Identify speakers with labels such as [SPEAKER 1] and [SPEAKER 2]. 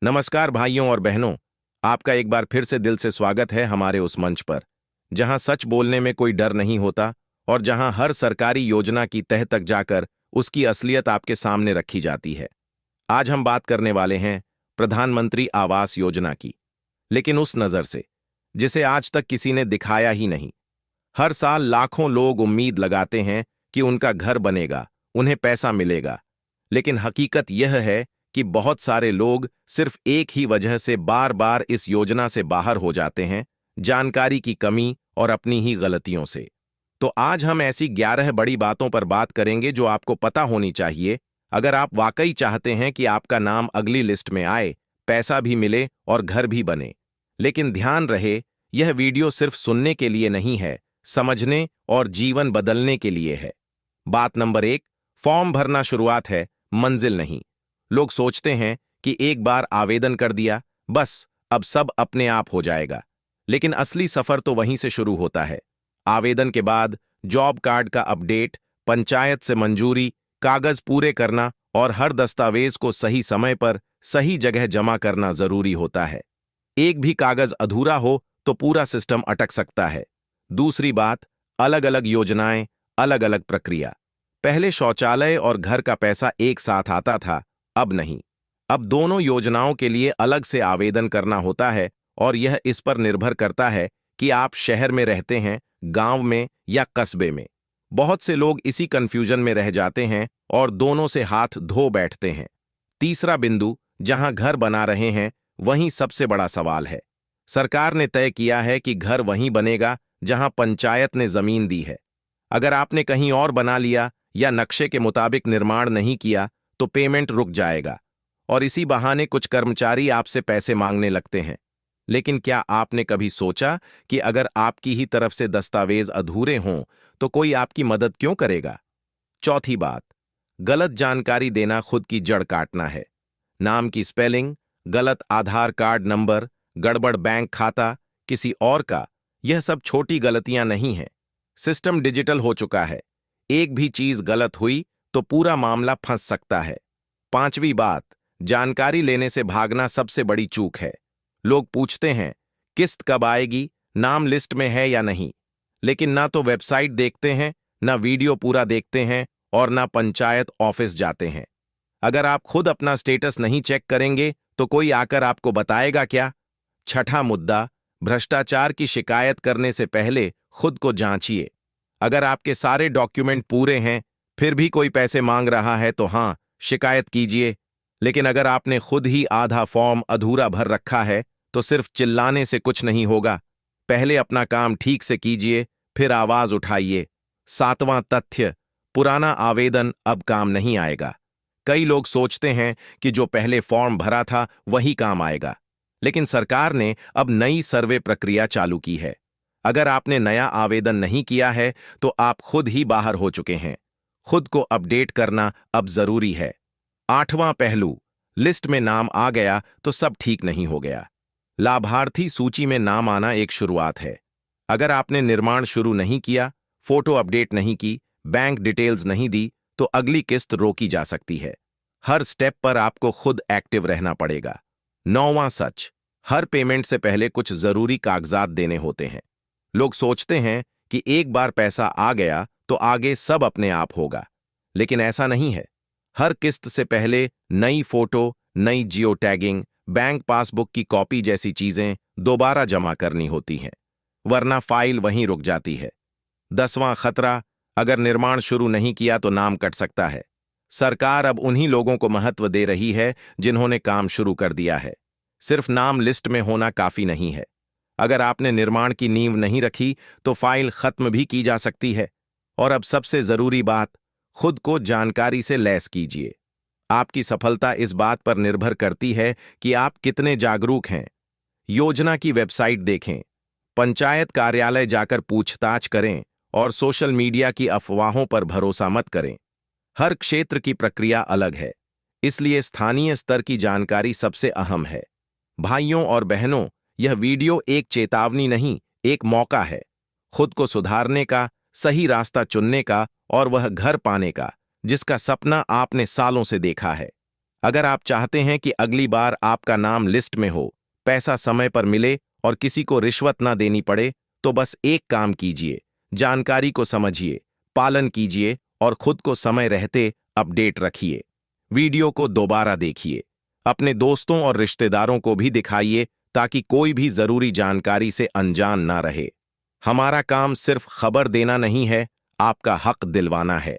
[SPEAKER 1] नमस्कार भाइयों और बहनों। आपका एक बार फिर से दिल से स्वागत है हमारे उस मंच पर जहां सच बोलने में कोई डर नहीं होता और जहां हर सरकारी योजना की तह तक जाकर उसकी असलियत आपके सामने रखी जाती है। आज हम बात करने वाले हैं प्रधानमंत्री आवास योजना की, लेकिन उस नज़र से जिसे आज तक किसी ने दिखाया ही नहीं। हर साल लाखों लोग उम्मीद लगाते हैं कि उनका घर बनेगा, उन्हें पैसा मिलेगा, लेकिन हकीकत यह है कि बहुत सारे लोग सिर्फ एक ही वजह से बार बार इस योजना से बाहर हो जाते हैं, जानकारी की कमी और अपनी ही गलतियों से। तो आज हम ऐसी 11 बड़ी बातों पर बात करेंगे जो आपको पता होनी चाहिए अगर आप वाकई चाहते हैं कि आपका नाम अगली लिस्ट में आए, पैसा भी मिले और घर भी बने। लेकिन ध्यान रहे, यह वीडियो सिर्फ सुनने के लिए नहीं है, समझने और जीवन बदलने के लिए है। बात नंबर 1, फॉर्म भरना शुरुआत है, मंजिल नहीं। लोग सोचते हैं कि एक बार आवेदन कर दिया, बस अब सब अपने आप हो जाएगा। लेकिन असली सफर तो वहीं से शुरू होता है। आवेदन के बाद जॉब कार्ड का अपडेट, पंचायत से मंजूरी, कागज पूरे करना और हर दस्तावेज को सही समय पर सही जगह जमा करना जरूरी होता है। एक भी कागज अधूरा हो तो पूरा सिस्टम अटक सकता है। दूसरी बात, अलग अलग योजनाएं, अलग अलग प्रक्रिया। पहले शौचालय और घर का पैसा एक साथ आता था, अब नहीं। अब दोनों योजनाओं के लिए अलग से आवेदन करना होता है और यह इस पर निर्भर करता है कि आप शहर में रहते हैं, गांव में या कस्बे में। बहुत से लोग इसी कंफ्यूजन में रह जाते हैं और दोनों से हाथ धो बैठते हैं। तीसरा बिंदु, जहां घर बना रहे हैं, वहीं सबसे बड़ा सवाल है। सरकार ने तय किया है कि घर वहीं बनेगा जहां पंचायत ने जमीन दी है। अगर आपने कहीं और बना लिया या नक्शे के मुताबिक निर्माण नहीं किया तो पेमेंट रुक जाएगा और इसी बहाने कुछ कर्मचारी आपसे पैसे मांगने लगते हैं। लेकिन क्या आपने कभी सोचा कि अगर आपकी ही तरफ से दस्तावेज अधूरे हों तो कोई आपकी मदद क्यों करेगा? चौथी बात, गलत जानकारी देना खुद की जड़ काटना है। नाम की स्पेलिंग, गलत आधार कार्ड नंबर, गड़बड़ बैंक खाता किसी और का, यह सब छोटी गलतियां नहीं हैं। सिस्टम डिजिटल हो चुका है, एक भी चीज गलत हुई तो पूरा मामला फंस सकता है। पांचवी बात, जानकारी लेने से भागना सबसे बड़ी चूक है। लोग पूछते हैं किस्त कब आएगी, नाम लिस्ट में है या नहीं, लेकिन ना तो वेबसाइट देखते हैं, ना वीडियो पूरा देखते हैं और ना पंचायत ऑफिस जाते हैं। अगर आप खुद अपना स्टेटस नहीं चेक करेंगे तो कोई आकर आपको बताएगा क्या? छठा मुद्दा, भ्रष्टाचार की शिकायत करने से पहले खुद को जांचिए। अगर आपके सारे डॉक्यूमेंट पूरे हैं फिर भी कोई पैसे मांग रहा है तो हाँ, शिकायत कीजिए। लेकिन अगर आपने खुद ही आधा फॉर्म अधूरा भर रखा है तो सिर्फ चिल्लाने से कुछ नहीं होगा। पहले अपना काम ठीक से कीजिए, फिर आवाज उठाइए। सातवां तथ्य, पुराना आवेदन अब काम नहीं आएगा। कई लोग सोचते हैं कि जो पहले फॉर्म भरा था वही काम आएगा, लेकिन सरकार ने अब नई सर्वे प्रक्रिया चालू की है। अगर आपने नया आवेदन नहीं किया है तो आप खुद ही बाहर हो चुके हैं। खुद को अपडेट करना अब जरूरी है। आठवां पहलू, लिस्ट में नाम आ गया तो सब ठीक नहीं हो गया। लाभार्थी सूची में नाम आना एक शुरुआत है। अगर आपने निर्माण शुरू नहीं किया, फोटो अपडेट नहीं की, बैंक डिटेल्स नहीं दी, तो अगली किस्त रोकी जा सकती है। हर स्टेप पर आपको खुद एक्टिव रहना पड़ेगा। नौवां सच, हर पेमेंट से पहले कुछ जरूरी कागजात देने होते हैं। लोग सोचते हैं कि एक बार पैसा आ गया तो आगे सब अपने आप होगा, लेकिन ऐसा नहीं है। हर किस्त से पहले नई फोटो, नई जियो टैगिंग, बैंक पासबुक की कॉपी जैसी चीजें दोबारा जमा करनी होती हैं, वरना फाइल वहीं रुक जाती है। 10वां खतरा, अगर निर्माण शुरू नहीं किया तो नाम कट सकता है। सरकार अब उन्हीं लोगों को महत्व दे रही है जिन्होंने काम शुरू कर दिया है। सिर्फ नाम लिस्ट में होना काफी नहीं है। अगर आपने निर्माण की नींव नहीं रखी तो फाइल खत्म भी की जा सकती है। और अब सबसे जरूरी बात, खुद को जानकारी से लैस कीजिए। आपकी सफलता इस बात पर निर्भर करती है कि आप कितने जागरूक हैं। योजना की वेबसाइट देखें, पंचायत कार्यालय जाकर पूछताछ करें और सोशल मीडिया की अफवाहों पर भरोसा मत करें। हर क्षेत्र की प्रक्रिया अलग है, इसलिए स्थानीय स्तर की जानकारी सबसे अहम है। भाइयों और बहनों, यह वीडियो एक चेतावनी नहीं, एक मौका है खुद को सुधारने का, सही रास्ता चुनने का और वह घर पाने का जिसका सपना आपने सालों से देखा है। अगर आप चाहते हैं कि अगली बार आपका नाम लिस्ट में हो, पैसा समय पर मिले और किसी को रिश्वत ना देनी पड़े, तो बस एक काम कीजिए, जानकारी को समझिए, पालन कीजिए और खुद को समय रहते अपडेट रखिए। वीडियो को दोबारा देखिए, अपने दोस्तों और रिश्तेदारों को भी दिखाइए ताकि कोई भी जरूरी जानकारी से अनजान ना रहे। हमारा काम सिर्फ खबर देना नहीं है, आपका हक दिलवाना है।